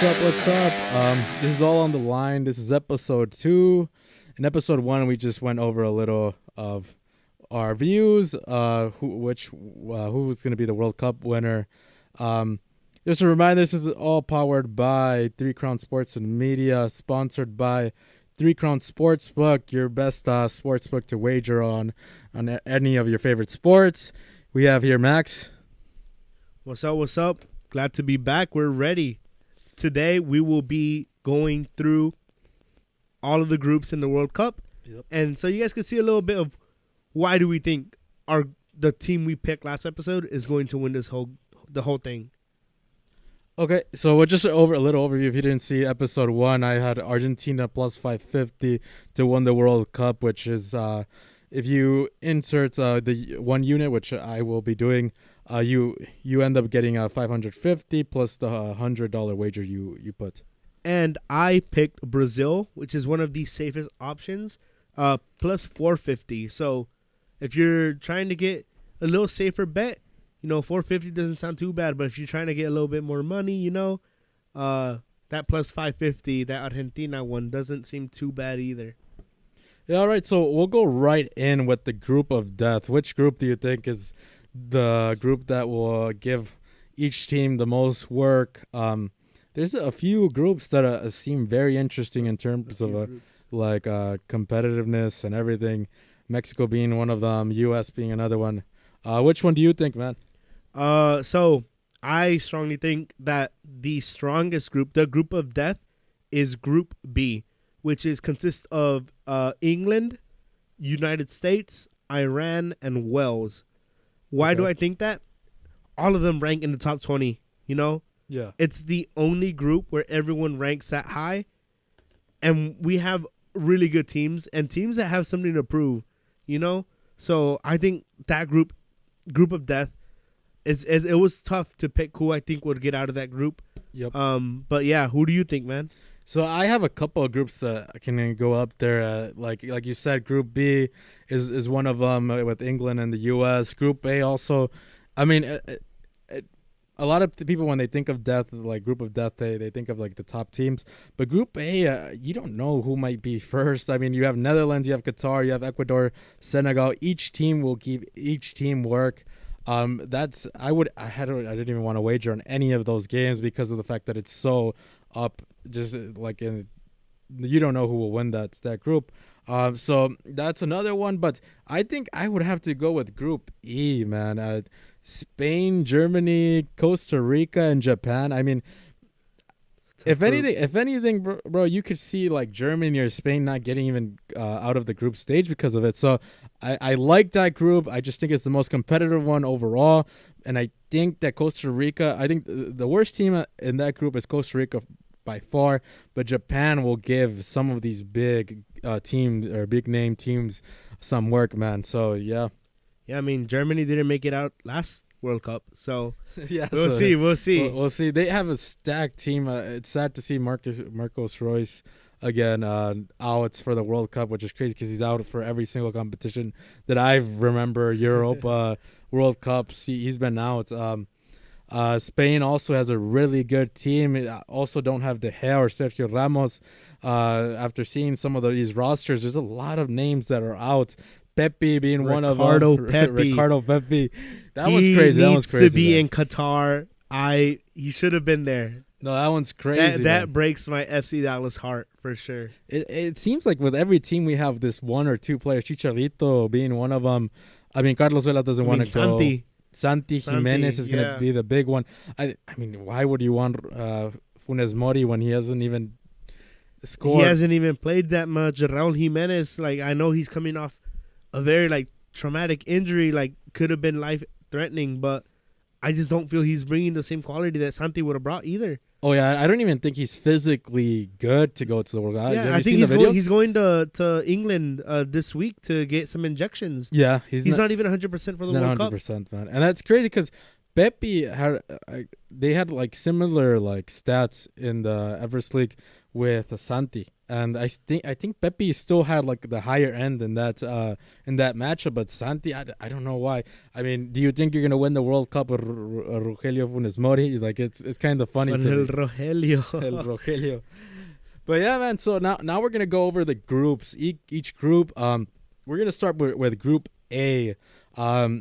What's up? What's up? This is all on the line. This is episode 2. In episode 1, we just went over a little of our views, who's going to be the World Cup winner. Just a reminder, this is all powered by 3 Crown Sports and Media, sponsored by 3 Crown Sportsbook, your best sportsbook to wager on any of your favorite sports. We have here Max. What's up? What's up? Glad to be back. We're ready. Today we will be going through all of the groups in the World Cup. Yep. And so you guys can see a little bit of why do we think the team we picked last episode is going to win the whole thing. Okay, so just a little overview. If you didn't see episode 1, I had Argentina plus 550 to win the World Cup, which is if you insert the one unit, which I will be doing, you end up getting a 550 plus the $100 wager you put. And I picked Brazil, which is one of the safest options, plus 450. So if you're trying to get a little safer bet, 450 doesn't sound too bad. But if you're trying to get a little bit more money, that plus 550, that Argentina one doesn't seem too bad either. Yeah, all right, so we'll go right in with the group of death. Which group do you think is the group that will give each team the most work? There's a few groups that seem very interesting in terms of competitiveness and everything. Mexico being one of them, U.S. being another one. Which one do you think, man? So I strongly think that the strongest group, the group of death, is Group B, which consists of England, United States, Iran, and Wales. Why do I think that? All of them rank in the top 20, Yeah. It's the only group where everyone ranks that high, and we have really good teams and teams that have something to prove, So I think that group of death, it was tough to pick who I think would get out of that group. Yep. But yeah, who do you think, man? So I have a couple of groups that can go up there. Like you said, Group B is one of them with England and the U.S. Group A also. I mean, a lot of people when they think of death, like Group of Death, they think of like the top teams. But Group A, you don't know who might be first. I mean, you have Netherlands, you have Qatar, you have Ecuador, Senegal. Each team will give each team work. I didn't even want to wager on any of those games because of the fact that it's so up. Just like you don't know who will win that group. So that's another one. But I think I would have to go with Group E, man. Spain, Germany, Costa Rica, and Japan. I mean, if anything, bro, you could see like Germany or Spain not getting even out of the group stage because of it. So I like that group. I just think it's the most competitive one overall. And I think that Costa Rica, I think the worst team in that group is Costa Rica by far. But Japan will give some of these big teams or big name teams some work, man. So, yeah. Yeah, I mean, Germany didn't make it out last World Cup, so yeah, we'll see. We'll see. They have a stacked team. It's sad to see Marcos Royce again out for the World Cup, which is crazy because he's out for every single competition that I remember. Europe, World Cups, he's been out. Spain also has a really good team. Also don't have De Gea or Sergio Ramos. After seeing some of these rosters, there's a lot of names that are out. Pepe being one of them. Ricardo Pepe. That one's crazy. He needs to be in Qatar. He should have been there. No, that one's crazy. That breaks my FC Dallas heart for sure. It seems like with every team we have this one or two players. Chicharito being one of them. I mean, Carlos Vela doesn't want to go. Santi Jimenez is going to be the big one. I mean, why would you want Funes Mori when he hasn't even scored? He hasn't even played that much. Raul Jimenez, I know he's coming off a very traumatic injury, could have been life threatening, but I just don't feel he's bringing the same quality that Santi would have brought either. Oh yeah, I don't even think he's physically good to go to the World Cup. Yeah, I think he's going to England this week to get some injections. Yeah, he's not even 100% for the World Cup. 100%, man, and that's crazy because Pepe had similar stats in the Everest League with Santi. and I think Pepe still had like the higher end in that matchup, but Santi, I don't know why. I mean, do you think you're gonna win the World Cup with Rogelio Funes Mori? Like it's kind of funny Con to el me. Rogelio. El Rogelio. But yeah, man. So now we're gonna go over the groups. Each group. We're gonna start with Group A.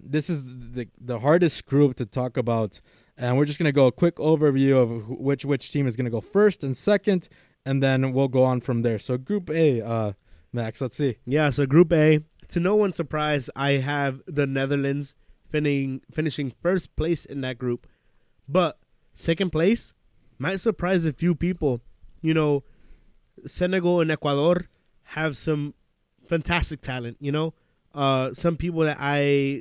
This is the hardest group to talk about, and we're just gonna go a quick overview of which team is gonna go first and second, and then we'll go on from there. So Group A, Max. Let's see. Yeah, so Group A. To no one's surprise, I have the Netherlands finishing first place in that group. But second place might surprise a few people. You know, Senegal and Ecuador have some fantastic talent, you know. Some people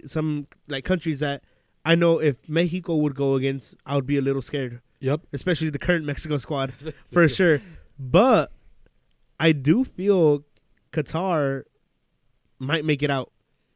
some countries that I know if Mexico would go against, I would be a little scared. Yep. Especially the current Mexico squad, for sure. But I do feel Qatar might make it out.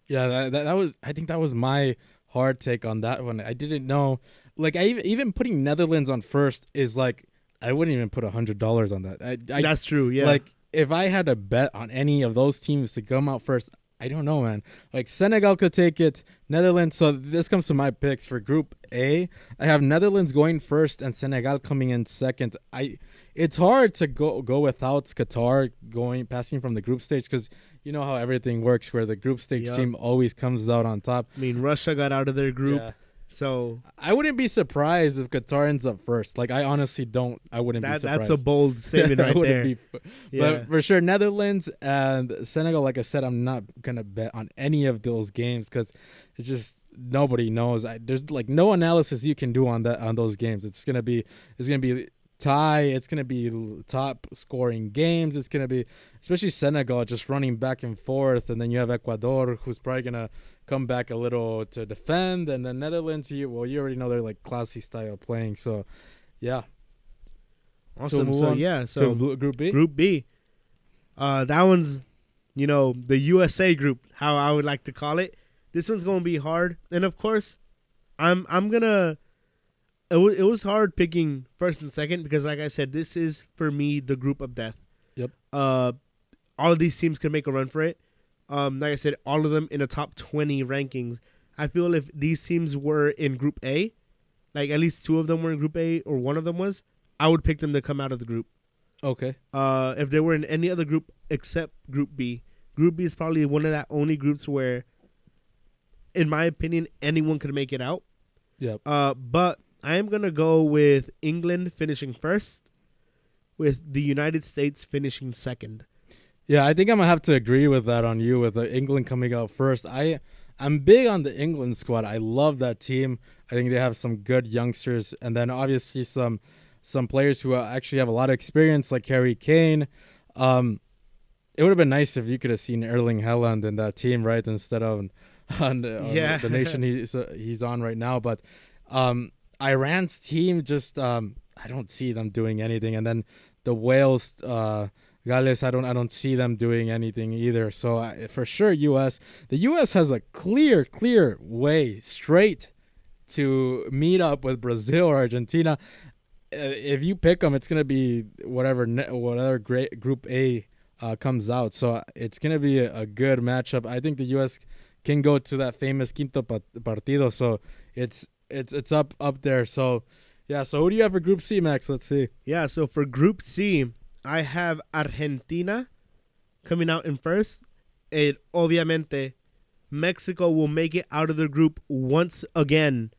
Yeah, that was. I think that was my hard take on that one. I didn't know. Like, even putting Netherlands on first is like, I wouldn't even put $100 on that. That's true. Yeah. Like, if I had to bet on any of those teams to come out first, I don't know, man. Like, Senegal could take it, Netherlands. So this comes to my picks for Group A. I have Netherlands going first and Senegal coming in second. It's hard to go without Qatar passing from the group stage, because you know how everything works, where the group stage team always comes out on top. I mean, Russia got out of their group. Yeah. So I wouldn't be surprised if Qatar ends up first. Like, I honestly don't. I wouldn't be surprised. That's a bold statement right there. But for sure, Netherlands and Senegal, like I said, I'm not going to bet on any of those games, because it's just nobody knows. There's like no analysis you can do on those games. It's going to be tie. It's going to be top scoring games. It's going to be, especially Senegal, just running back and forth. And then you have Ecuador, who's probably going to come back a little to defend. And then Netherlands, you already know they're like classy style playing. So, yeah. Awesome. So Group B. Group B. That one's, the USA group, how I would like to call it. This one's going to be hard. And, of course, I'm going to... It was hard picking first and second because, like I said, this is, for me, the group of death. Yep. All of these teams can make a run for it. Like I said, all of them in the top 20 rankings. I feel if these teams were in Group A, like at least two of them were in Group A or one of them was, I would pick them to come out of the group. Okay. If they were in any other group except Group B. Group B is probably one of that only groups where, in my opinion, anyone could make it out. Yep. But I am going to go with England finishing first, with the United States finishing second. Yeah, I think I'm going to have to agree with that on you, with England coming out first. I'm big on the England squad. I love that team. I think they have some good youngsters, and then obviously some players who actually have a lot of experience, like Harry Kane. It would have been nice if you could have seen Erling Haaland in that team, right, instead of on the nation he's on right now. But Iran's team, just I don't see them doing anything, and then the Wales, Gales, I don't see them doing anything either. So for sure, the U.S. has a clear way straight to meet up with Brazil or Argentina. If you pick them, it's gonna be whatever great Group A comes out. So it's gonna be a good matchup. I think the U.S. can go to that famous quinto partido. So it's up there. So yeah. So who do you have for Group C, Max? Let's see. Yeah. So for Group C, I have Argentina coming out in first. And obviamente, Mexico will make it out of the group once again.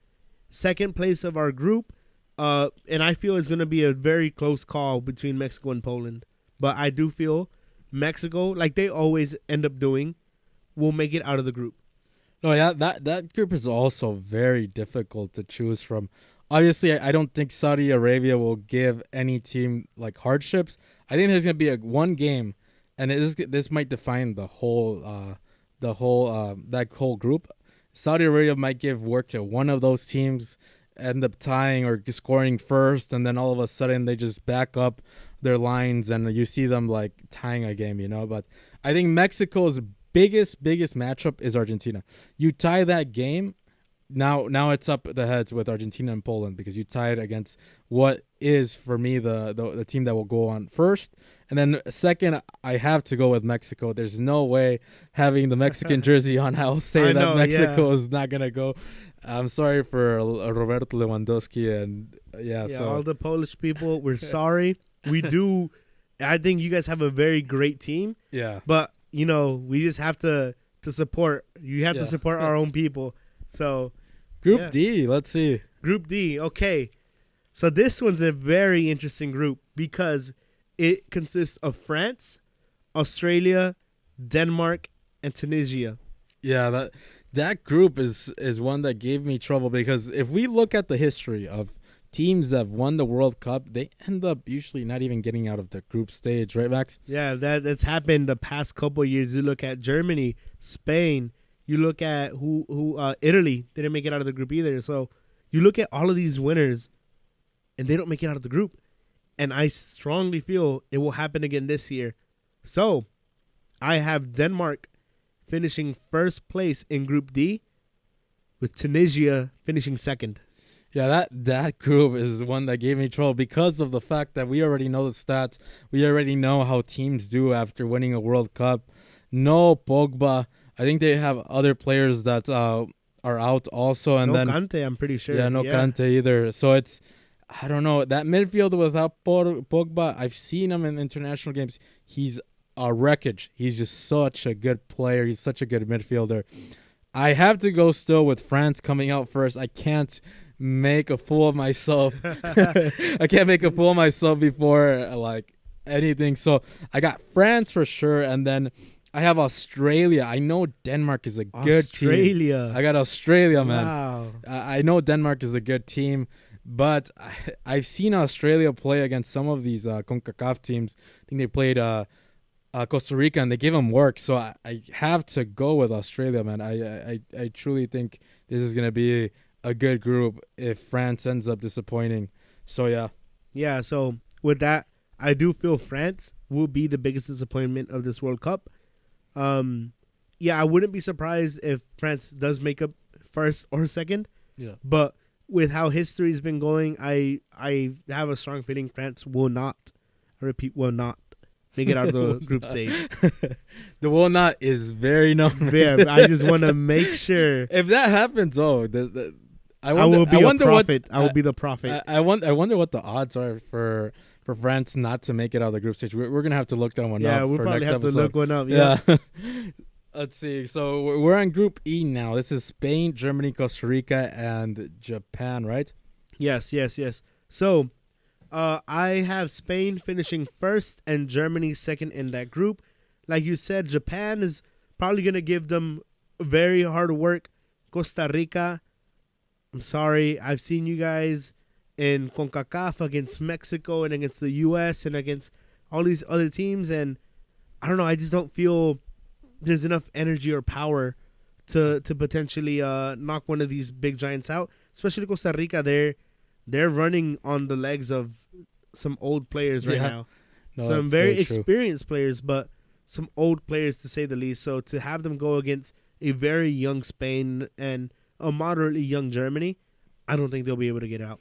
Second place of our group. And I feel it's going to be a very close call between Mexico and Poland. But I do feel Mexico, like they always end up doing, will make it out of the group. No, yeah, that group is also very difficult to choose from. Obviously, I don't think Saudi Arabia will give any team like hardships. I think there's going to be one game, and this might define that whole group. Saudi Arabia might give work to one of those teams, end up tying or scoring first, and then all of a sudden they just back up their lines and you see them like tying a game, But I think Mexico's biggest matchup is Argentina. You tie that game, now it's up the heads with Argentina and Poland because you tied against what is for me the team that will go on first, and then second I have to go with Mexico. There's no way having the Mexican jersey on I'll say that Mexico is not gonna go. I'm sorry for Roberto Lewandowski and so all the Polish people. We're sorry. We do. I think you guys have a very great team. Yeah, but we just have to support. You have to support our own people. So, Group D, let's see. Group D, okay. So this one's a very interesting group because it consists of France, Australia, Denmark, and Tunisia. Yeah, that group is one that gave me trouble because if we look at the history of teams that have won the World Cup, they end up usually not even getting out of the group stage, right, Max? Yeah, that's happened the past couple of years. You look at Germany, Spain. You look at who Italy didn't make it out of the group either. So you look at all of these winners, and they don't make it out of the group. And I strongly feel it will happen again this year. So I have Denmark finishing first place in Group D, with Tunisia finishing second. Yeah, that group is one that gave me trouble because of the fact that we already know the stats. We already know how teams do after winning a World Cup. No Pogba. I think they have other players that are out also. And no Kante, I'm pretty sure. Yeah, no Kante either. So it's, I don't know, that midfield without Pogba, I've seen him in international games. He's a wreckage. He's just such a good player. He's such a good midfielder. I have to go still with France coming out first. I can't make a fool of myself. I can't make a fool of myself before anything. So I got France for sure, and then I have Australia. I know Denmark is a good team. I got Australia, man. Wow. I know Denmark is a good team, but I've seen Australia play against some of these CONCACAF teams. I think they played Costa Rica, and they gave them work. So I have to go with Australia, man. I truly think this is going to be a good group if France ends up disappointing. So, yeah. Yeah, so with that, I do feel France will be the biggest disappointment of this World Cup. I wouldn't be surprised if France does make up first or second. Yeah. But with how history's been going, I have a strong feeling France will not make it out of the group stage. The will not is very known. Yeah, I just want to make sure. If that happens, I will be the prophet. I wonder what the odds are for France not to make it out of the group stage. We're gonna have to look that one up. Yeah, we'll probably next have episode. to look one up. Yeah. Let's see. So we're on Group E now. This is Spain, Germany, Costa Rica, and Japan, right? Yes. So, I have Spain finishing first and Germany second in that group. Like you said, Japan is probably gonna give them very hard work. Costa Rica, I'm sorry. I've seen you guys in CONCACAF against Mexico and against the U.S. and against all these other teams. And I don't know. I just don't feel there's enough energy or power to potentially knock one of these big giants out. Especially Costa Rica. They're running on the legs of some old players right now. No, some very true. experienced players, but some old players to say the least. So to have them go against a very young Spain and a moderately young Germany, I don't think they'll be able to get out.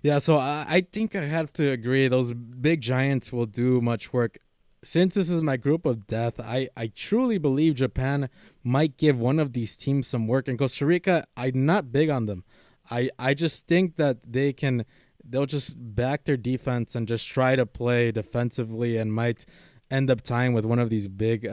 Yeah, so I think I have to agree. Those big giants will do much work. Since this is my group of death, I truly believe Japan might give one of these teams some work. And Costa Rica, I'm not big on them. I just think that they'll just back their defense and just try to play defensively and might end up tying with one of these big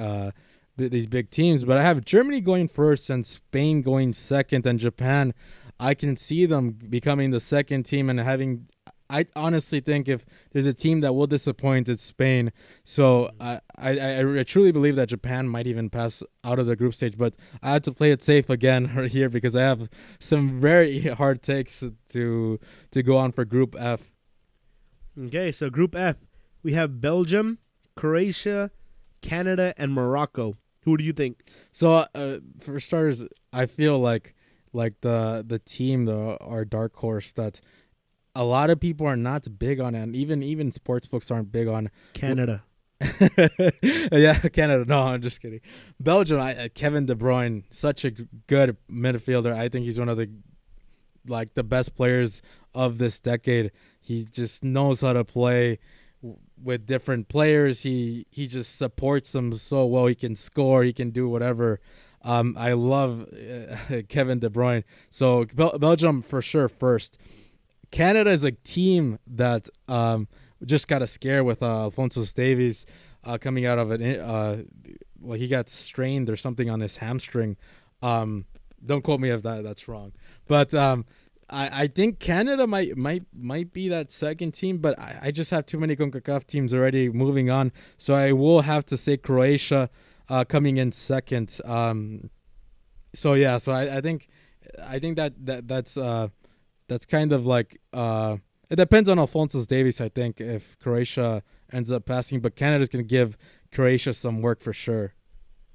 teams. But I have Germany going first and Spain going second, and Japan, I can see them becoming the second team and having. I honestly think if there's a team that will disappoint, it's Spain. So I truly believe that Japan might even pass out of the group stage. But I had to play it safe again here because I have some very hard takes to go on for Group F. Okay, so Group F, we have Belgium, Croatia, Canada, and Morocco. Who do you think? So for starters, I feel like the team, our dark horse that a lot of people are not big on, and even sports books aren't big on. Canada. Yeah, Canada. No, I'm just kidding. Belgium. Kevin De Bruyne, such a good midfielder. I think he's one of the best players of this decade. He just knows how to play with different players. He just supports them so well. He can score. He can do whatever. I love Kevin De Bruyne. So Belgium for sure first. Canada is a team that just got a scare with Alphonso Davies coming out of well, he got strained or something on his hamstring. Don't quote me if that's wrong, but I think Canada might be that second team, but I just have too many CONCACAF teams already moving on, so I will have to say Croatia coming in second. So yeah, so I think that's kind of like it depends on Alphonso Davies. I think if Croatia ends up passing, but Canada's going to give Croatia some work for sure.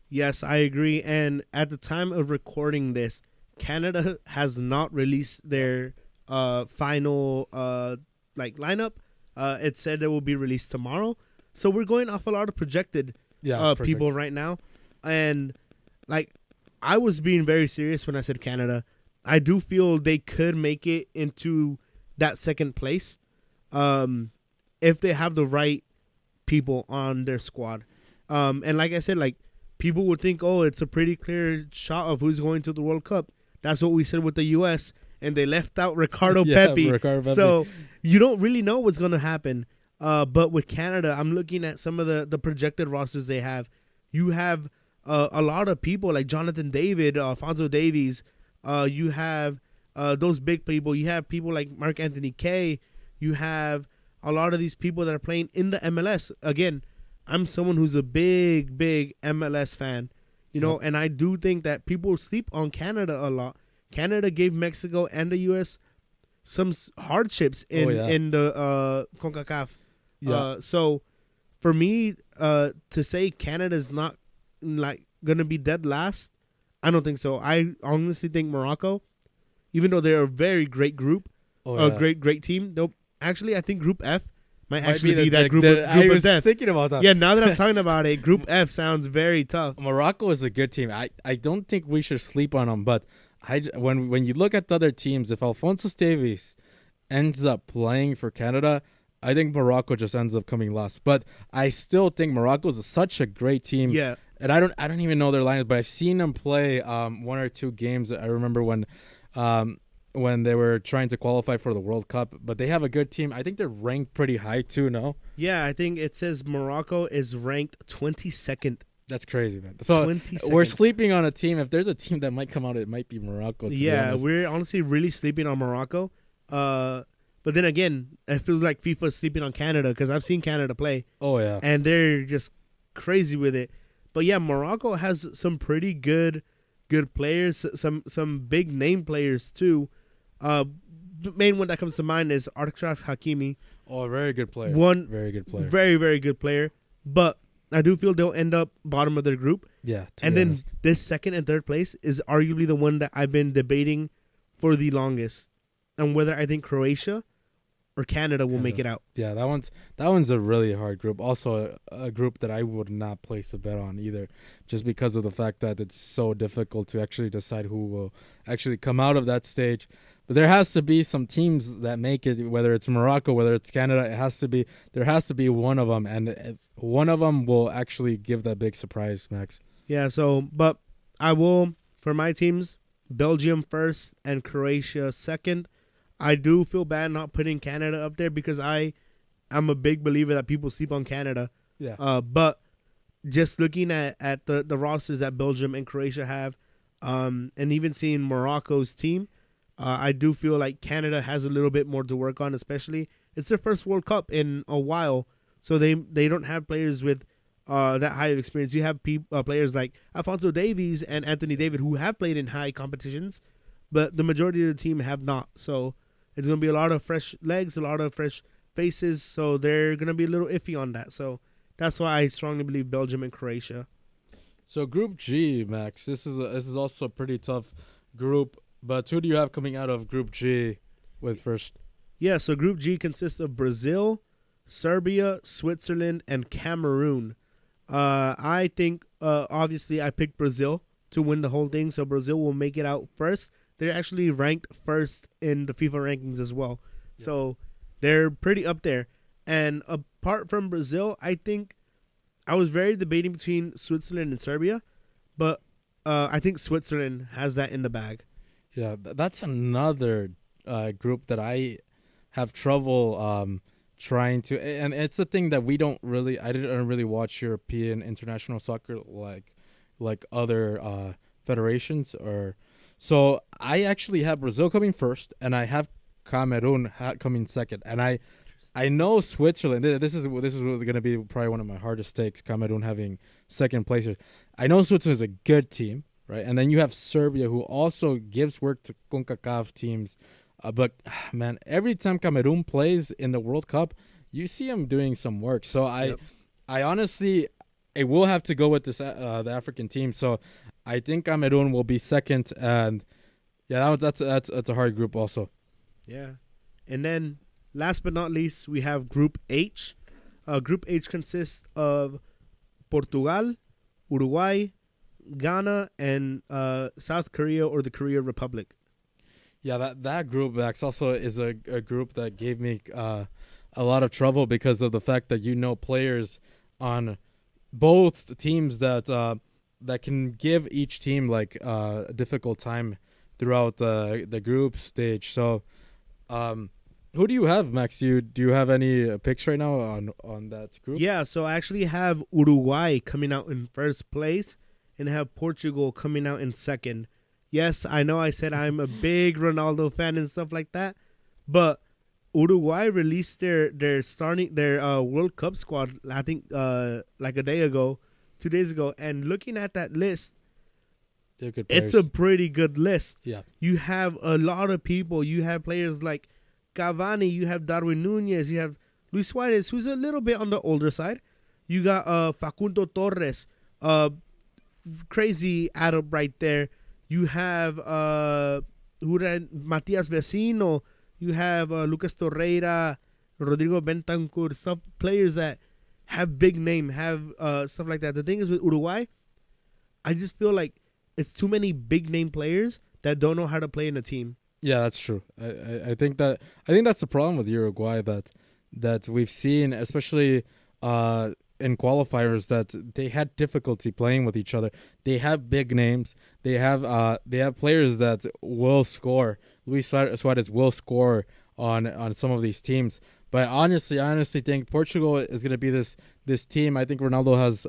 Yes, I agree. And at the time of recording this, Canada has not released their final lineup. It said it will be released tomorrow. So we're going off a lot of projected people right now. And like I was being very serious when I said Canada. I do feel they could make it into that second place if they have the right people on their squad. And like I said, like people would think, oh, it's a pretty clear shot of who's going to the World Cup. That's what we said with the U.S., and they left out Ricardo Pepi. So you don't really know what's going to happen. But with Canada, I'm looking at some of the projected rosters they have. You have a lot of people like Jonathan David, Alphonso Davies. You have those big people. You have people like Mark Anthony Kaye. You have a lot of these people that are playing in the MLS. Again, I'm someone who's a big MLS fan, you know, and I do think that people sleep on Canada a lot. Canada gave Mexico and the U.S. some hardships in the CONCACAF. Yeah. So for me, to say Canada's not like gonna be dead last, I don't think so. I honestly think Morocco, even though they're a very great group, a great team. Nope. Actually, I think Group F might actually be that group of I was death. thinking about that. Yeah, now that I'm talking about it, Group F sounds very tough. Morocco is a good team. I don't think we should sleep on them, but when you look at the other teams, if Alphonso Davies ends up playing for Canada, I think Morocco just ends up coming last. But I still think Morocco is such a great team. Yeah. And I don't even know their lineup, but I've seen them play one or two games. I remember when they were trying to qualify for the World Cup, but they have a good team. I think they're ranked pretty high too, no? Yeah, I think it says Morocco is ranked 22nd. That's crazy, man. So 22nd. We're sleeping on a team. If there's a team that might come out, it might be Morocco. Yeah, we're honestly really sleeping on Morocco. But then again, it feels like FIFA's sleeping on Canada because I've seen Canada play. Oh, yeah. And they're just crazy with it. But yeah, Morocco has some pretty good players, some big name players too. The main one that comes to mind is Achraf Hakimi. Oh, very good player. Very good player. Very, very good player. But I do feel they'll end up bottom of their group. Yeah. And then this second and third place is arguably the one that I've been debating for the longest, and whether I think Croatia or Canada will make it out. Yeah, that one's a really hard group. Also, a group that I would not place a bet on either, just because of the fact that it's so difficult to actually decide who will actually come out of that stage. But there has to be some teams that make it, whether it's Morocco, whether it's Canada. There has to be one of them, and one of them will actually give that big surprise, Max. Yeah. So, but I will, for my teams, Belgium first and Croatia second. I do feel bad not putting Canada up there because I'm a big believer that people sleep on Canada. Yeah. But just looking at the rosters that Belgium and Croatia have, and even seeing Morocco's team, I do feel like Canada has a little bit more to work on, especially it's their first World Cup in a while. So they don't have players with that high of experience. You have players like Alphonso Davies and Anthony David who have played in high competitions, but the majority of the team have not. So it's going to be a lot of fresh legs, a lot of fresh faces. So they're going to be a little iffy on that. So that's why I strongly believe Belgium and Croatia. So Group G, Max, this is also a pretty tough group. But who do you have coming out of Group G with first? Yeah, so Group G consists of Brazil, Serbia, Switzerland, and Cameroon. I think obviously I picked Brazil to win the whole thing, so Brazil will make it out first. They're actually ranked first in the FIFA rankings as well, so they're pretty up there. And apart from Brazil, I think I was very debating between Switzerland and Serbia, but I think Switzerland has that in the bag. Yeah, that's another group that I have trouble trying to, and it's a thing that I didn't really watch European international soccer like other federations or. So I actually have Brazil coming first, and I have Cameroon coming second, and I know Switzerland. This is going to be probably one of my hardest takes. Cameroon having second placers. I know Switzerland is a good team, right? And then you have Serbia, who also gives work to CONCACAF teams. But man, every time Cameroon plays in the World Cup, you see them doing some work. So I honestly, I will have to go with this the African team. So I think Cameroon will be second, and yeah, that's a hard group also. Yeah, and then last but not least, we have Group H. Group H consists of Portugal, Uruguay, Ghana, and South Korea or the Korea Republic. Yeah, that group Max also is a group that gave me a lot of trouble because of the fact that players on both teams that can give each team like a difficult time throughout the group stage. So, who do you have, Max? Do you have any picks right now on that group? Yeah, so I actually have Uruguay coming out in first place and have Portugal coming out in second. Yes, I know I said I'm a big Ronaldo fan and stuff like that, but Uruguay released their World Cup squad, I think like a day ago, 2 days ago, and looking at that list, it's a pretty good list. Yeah. You have a lot of people. You have players like Cavani, you have Darwin Nunez, you have Luis Suarez, who's a little bit on the older side. You got Facundo Torres, crazy Arab right there. You have Matias Vecino. You have Lucas Torreira, Rodrigo Bentancur, some players that have big name, have stuff like that. The thing is with Uruguay, I just feel like it's too many big name players that don't know how to play in a team. Yeah, that's true. I think that's the problem with Uruguay that we've seen, especially in qualifiers, that they had difficulty playing with each other. They have big names. They have players that will score. Luis Suarez will score on some of these teams. But I honestly think Portugal is going to be this team. I think Ronaldo has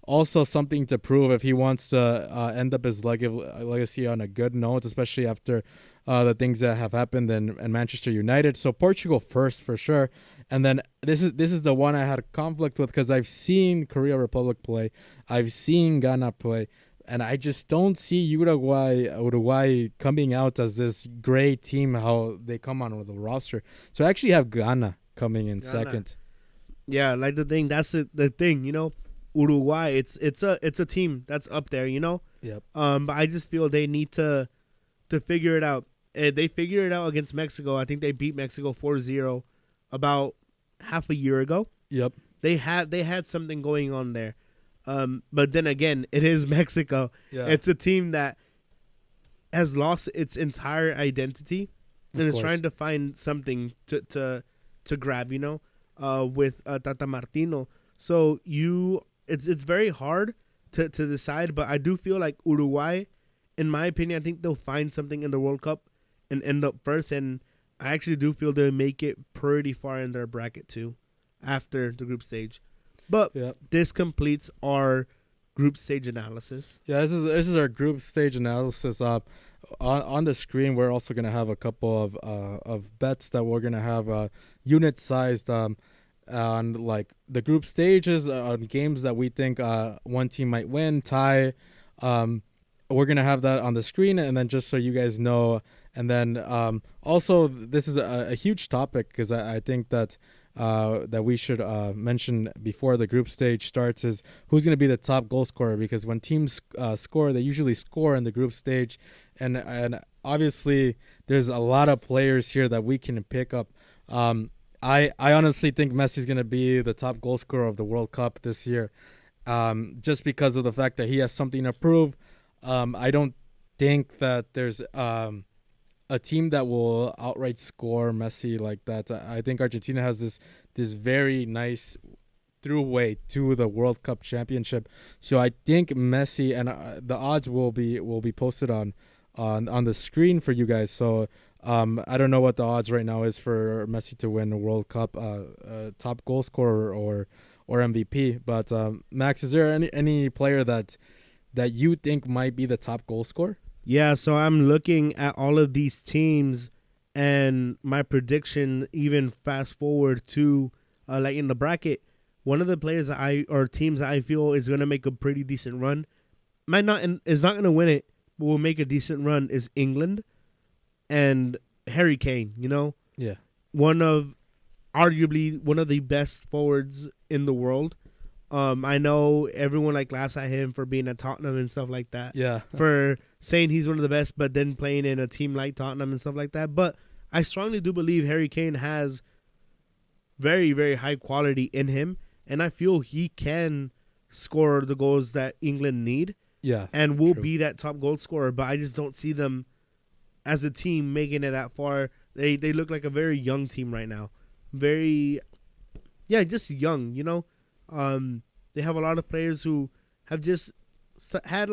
also something to prove if he wants to end up his legacy on a good note, especially after the things that have happened in Manchester United. So Portugal first for sure. And then this is the one I had a conflict with because I've seen Korea Republic play. I've seen Ghana play. And I just don't see Uruguay coming out as this great team, how they come on with a roster. So I actually have Ghana coming in second. Yeah, like that's the thing, Uruguay, it's a team that's up there, Yep. But I just feel they need to figure it out. They figured it out against Mexico. I think they beat Mexico 4-0 about half a year ago. Yep. They had something going on there. But then again, it is Mexico. Yeah. It's a team that has lost its entire identity and is trying to find something to grab, with Tata Martino. So it's very hard to decide, but I do feel like Uruguay, in my opinion, I think they'll find something in the World Cup and end up first, and I actually do feel they'll make it pretty far in their bracket too after the group stage. But This completes our group stage analysis. Yeah, this is our group stage analysis. On the screen, we're also gonna have a couple of bets that we're gonna have unit sized on like the group stages on games that we think one team might win, tie. We're gonna have that on the screen, and then just so you guys know, and then also this is a huge topic because I think that we should mention before the group stage starts is who's going to be the top goal scorer, because when teams score, they usually score in the group stage, and obviously there's a lot of players here that we can pick up. I honestly think Messi's going to be the top goal scorer of the World Cup this year, just because of the fact that he has something to prove. I don't think that there's a team that will outright score Messi like that. I think Argentina has this very nice throughway to the World Cup championship. So I think Messi, and the odds will be posted on the screen for you guys. So I don't know what the odds right now is for Messi to win the World Cup top goal scorer or MVP. But Max, is there any player that you think might be the top goal scorer? Yeah, so I'm looking at all of these teams, and my prediction, even fast forward to like in the bracket, one of the players teams that I feel is going to make a pretty decent run, is not going to win it, but will make a decent run, is England and Harry Kane. Yeah, Arguably one of the best forwards in the world. I know everyone laughs at him for being at Tottenham and stuff like that. Yeah. For saying he's one of the best, but then playing in a team like Tottenham and stuff like that. But I strongly do believe Harry Kane has very, very high quality in him, and I feel he can score the goals that England need. Yeah. And will be that top goal scorer, but I just don't see them as a team making it that far. They look like a very young team right now. Just young, They have a lot of players who have just had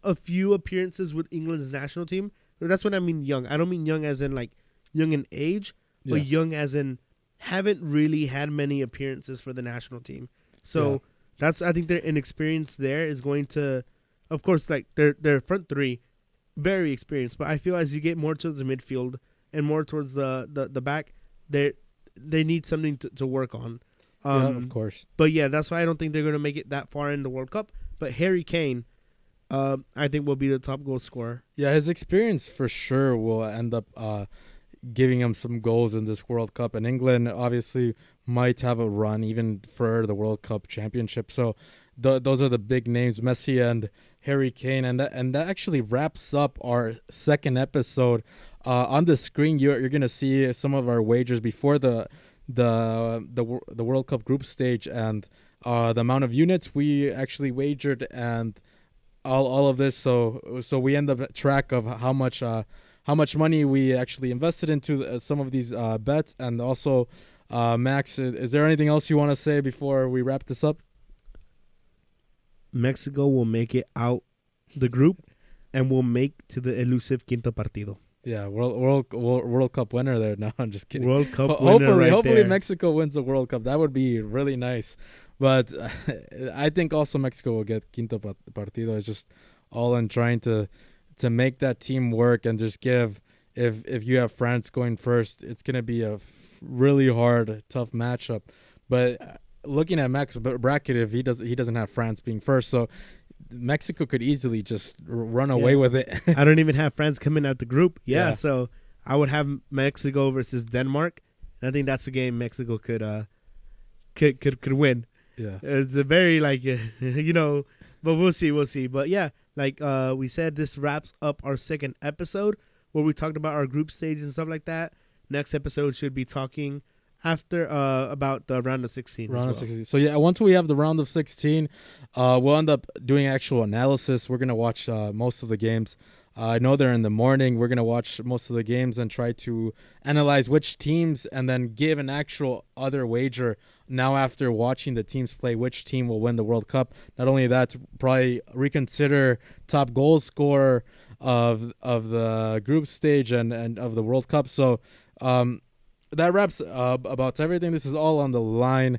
a few appearances with England's national team. That's what I mean young. I don't mean young as in young in age, but young as in haven't really had many appearances for the national team. So I think their inexperience there is going to, of course, their front three, very experienced. But I feel as you get more towards the midfield and more towards the back, they need something to work on. Of course. But that's why I don't think they're going to make it that far in the World Cup. But Harry Kane, I think, will be the top goal scorer. Yeah, his experience for sure will end up giving him some goals in this World Cup. And England obviously might have a run even for the World Cup championship. So those are the big names, Messi and Harry Kane. And that actually wraps up our second episode. On the screen, you're going to see some of our wagers before the World Cup group stage and the amount of units we actually wagered and all of this. So we end up track of how much money we actually invested into some of these bets. And also, Max, is there anything else you want to say before we wrap this up? Mexico will make it out the group and will make to the elusive quinto partido. Yeah, World Cup winner there. No, I'm just kidding. World Cup winner hopefully there. Mexico wins the World Cup. That would be really nice. But I think also Mexico will get quinto partido. It's just all in trying to make that team work and just give. If you have France going first, it's gonna be a really hard, tough matchup. But looking at Max bracket, if he doesn't have France being first, so Mexico could easily just run away with it. I don't even have France coming out the group. Yeah, so I would have Mexico versus Denmark. And I think that's a game Mexico could win. Yeah, it's a very but we'll see. But we said, this wraps up our second episode where we talked about our group stage and stuff like that. Next episode should be talking after about the round of 16. Round of 16. So once we have the round of 16, we'll end up doing actual analysis. We're gonna watch most of the games. I know they're in the morning. We're gonna watch most of the games and try to analyze which teams, and then give an actual other wager. Now, after watching the teams play, which team will win the World Cup? Not only that, to probably reconsider top goal scorer of the group stage and of the World Cup. So. That wraps about everything. This is all on the line.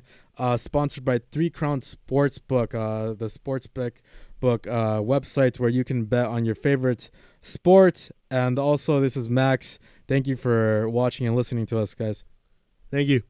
Sponsored by 3 Crown Sportsbook, the sportsbook website where you can bet on your favorite sport. And also, this is Max. Thank you for watching and listening to us, guys. Thank you.